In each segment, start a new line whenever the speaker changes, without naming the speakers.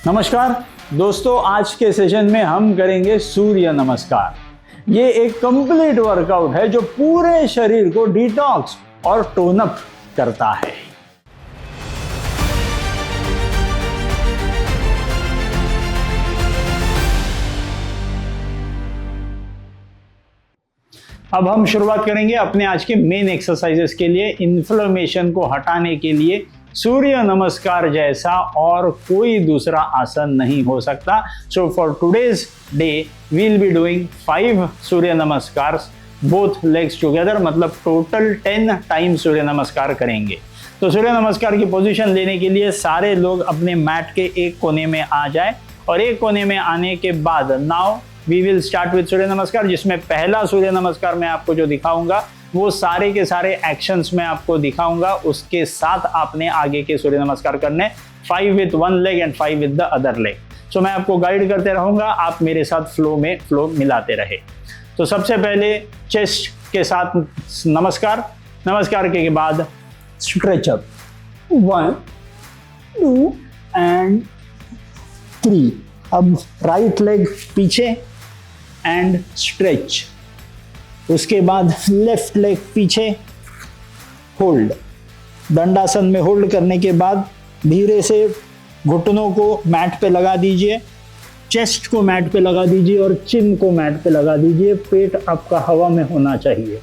नमस्कार दोस्तों, आज के सेशन में हम करेंगे सूर्य नमस्कार। ये एक कंप्लीट वर्कआउट है जो पूरे शरीर को डिटॉक्स और टोन अप करता है। अब हम शुरुआत करेंगे अपने आज के मेन एक्सरसाइजेस के लिए। इन्फ्लेमेशन को हटाने के लिए सूर्य नमस्कार जैसा और कोई दूसरा आसन नहीं हो सकता। So for today's day we'll be doing 5 Surya Namaskar both legs together, मतलब टोटल 10 टाइम सूर्य नमस्कार करेंगे। तो सूर्य नमस्कार की पोजीशन लेने के लिए सारे लोग अपने मैट के एक कोने में आ जाए और एक कोने में आने के बाद now we will start with surya namaskar, जिसमें पहला सूर्य नमस्कार मैं आपको जो दिखाऊंगा वो सारे के सारे एक्शंस में आपको दिखाऊंगा। उसके साथ आपने आगे के सूर्य नमस्कार करने 5 with 1 leg and 5 with the other leg. So मैं आपको गाइड करते रहूंगा, आप मेरे साथ फ्लो मिलाते रहे। तो सबसे पहले चेस्ट के साथ नमस्कार के बाद स्ट्रेच अप 1 2 एंड 3। अब राइट लेग पीछे एंड स्ट्रेच, उसके बाद लेफ्ट लेग पीछे होल्ड। दंडासन में होल्ड करने के बाद धीरे से घुटनों को मैट पे लगा दीजिए, चेस्ट को मैट पे लगा दीजिए और चिन को मैट पे लगा दीजिए। पेट आपका हवा में होना चाहिए।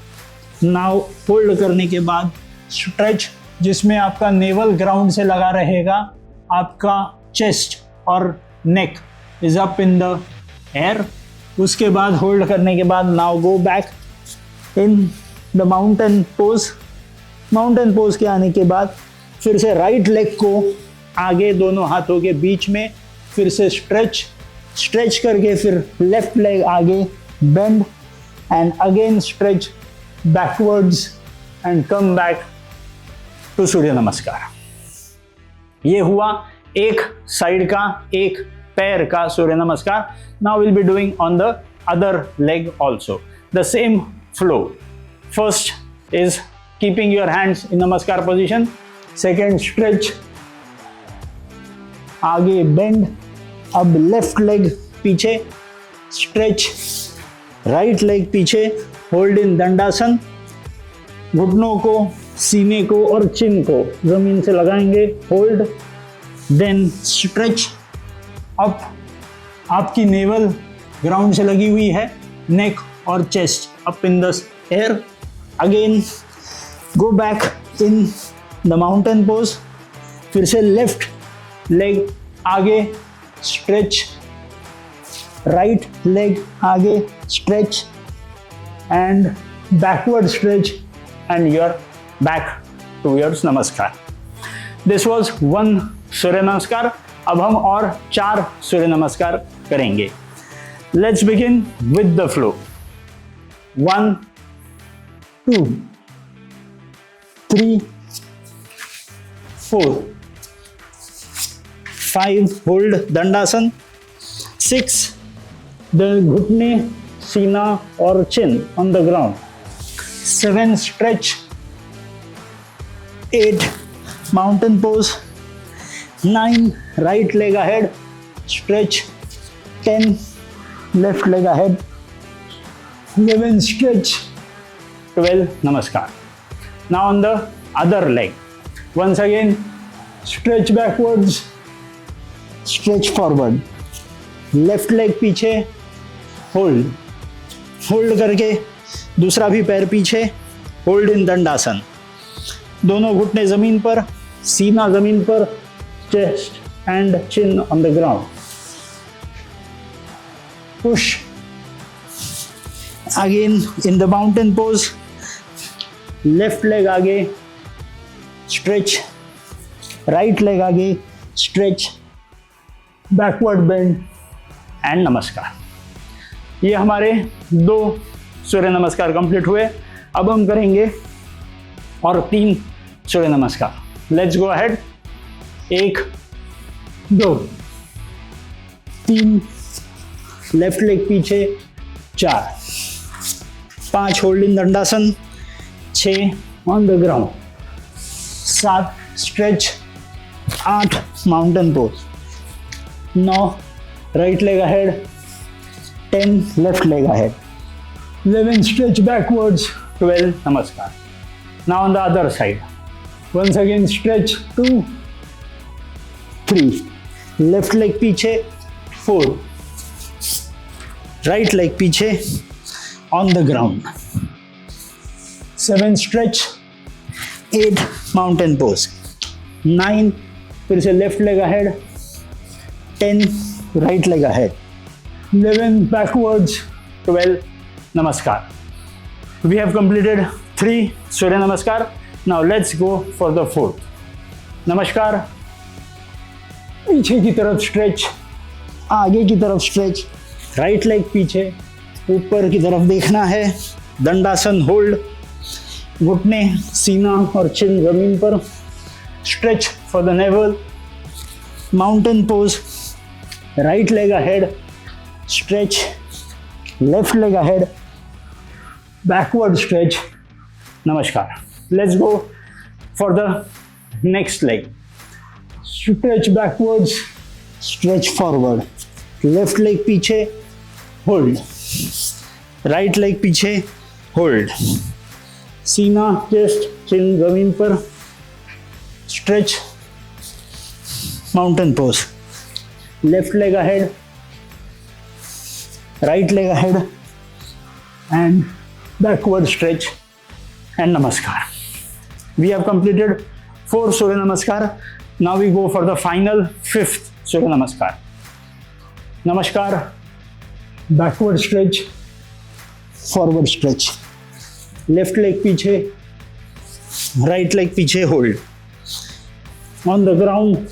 नाउ होल्ड करने के बाद स्ट्रेच, जिसमें आपका नेवल ग्राउंड से लगा रहेगा, आपका चेस्ट और neck is up in the air. उसके बाद होल्ड करने के बाद now go back in the mountain pose. Mountain pose के आने के बाद फिर से राइट लेग को आगे दोनों हाथों के बीच में फिर से स्ट्रेच करके फिर लेफ्ट लेग आगे bend and again stretch backwards and come back to surya namaskar. ये हुआ एक साइड का, एक पैर का सूर्य नमस्कार। Now will be doing on the other leg also the same flow. First is keeping your hands in namaskar position. Second, stretch, आगे bend. अब left leg पीछे stretch, right leg पीछे hold in दंडासन। घुटनों को, सीने को और चिन को जमीन से लगाएंगे, hold, then stretch up। आपकी नेवल ग्राउंड से लगी हुई है, नेक और chest up in the air. Again go back in the mountain pose. फिर से लेफ्ट लेग आगे स्ट्रेच, राइट लेग आगे stretch and backward stretch and your back towards namaskar. This was 1 surya namaskar. अब हम और 4 सूर्य नमस्कार करेंगे। Let's begin with the flow. 1 2 3 4 5 hold dandasana. 6 the घुटने, सीना और chin on the ground. 7 stretch. 8 mountain pose. 9 right leg ahead stretch. 10 left leg ahead. 11 stretch. 12 namaskar. Now on the other leg. Once again, stretch backwards, stretch forward. Left leg पीछे, hold. Hold करके दूसरा भी पैर पीछे, hold in दंडासन। दोनों घुटने जमीन पर, सीना जमीन पर, chest and chin on the ground. Push. Again in the mountain pose, left leg आगे stretch, right leg आगे stretch, backward bend and नमस्कार। ये हमारे 2 सूर्य नमस्कार कंप्लीट हुए। अब हम करेंगे और 3 सूर्य नमस्कार। Let's go ahead. 1 2 3 left leg पीछे, 4 5 hold in Dandasana. 6 on the ground. 7 stretch. 8 mountain pose. Now, right leg ahead, 10, left leg ahead, 11, stretch backwards, 12, namaskar. Now on the other side, once again stretch, 2, 3, left leg पीछे, 4, right leg पीछे, on the ground, 7, stretch, 8, mountain pose, 9, फिर से left leg ahead, 10, right leg ahead, 11, backwards, 12, namaskar. We have completed 3 Surya Namaskar. Now let's go for the 4th. Namaskar. पीछे की तरफ stretch, आगे की तरफ स्ट्रेच, राइट लेग पीछे, ऊपर की तरफ देखना है, दंडासन होल्ड, घुटने, सीना और चिन जमीन पर, stretch for the naval, mountain pose, right leg ahead, stretch, left leg ahead, backward stretch, नमस्कार. Let's go for the next leg. Stretch backwards, stretch forward. Left leg पीछे, hold. Right leg पीछे, hold. सीना, chest, chin जमीन पर, stretch, mountain pose. Left leg ahead, right leg ahead, and backward stretch, and namaskar. We have completed 4 Surya Namaskar. Now we go for the final 5th Surya Namaskar. Namaskar, backward stretch, forward stretch. Left leg पीछे, right leg पीछे, hold. On the ground,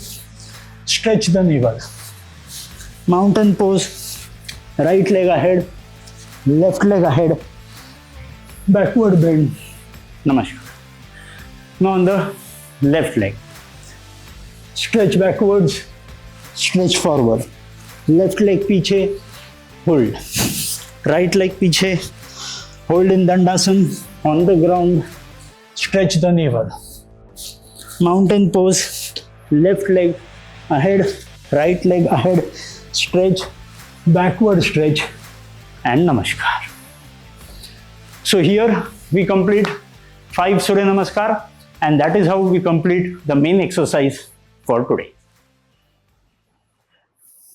stretch the navel. Mountain pose, right leg ahead, left leg ahead, backward bend. Namaskar. Now on the left leg, stretch backwards, stretch forward, left leg पीछे, hold, right leg पीछे, hold in Dandasan, on the ground, stretch the navel, mountain pose, left leg ahead, right leg ahead, stretch, backward stretch, and namaskar. So here we complete 5 Surya Namaskar, and that is how we complete the main exercise for today.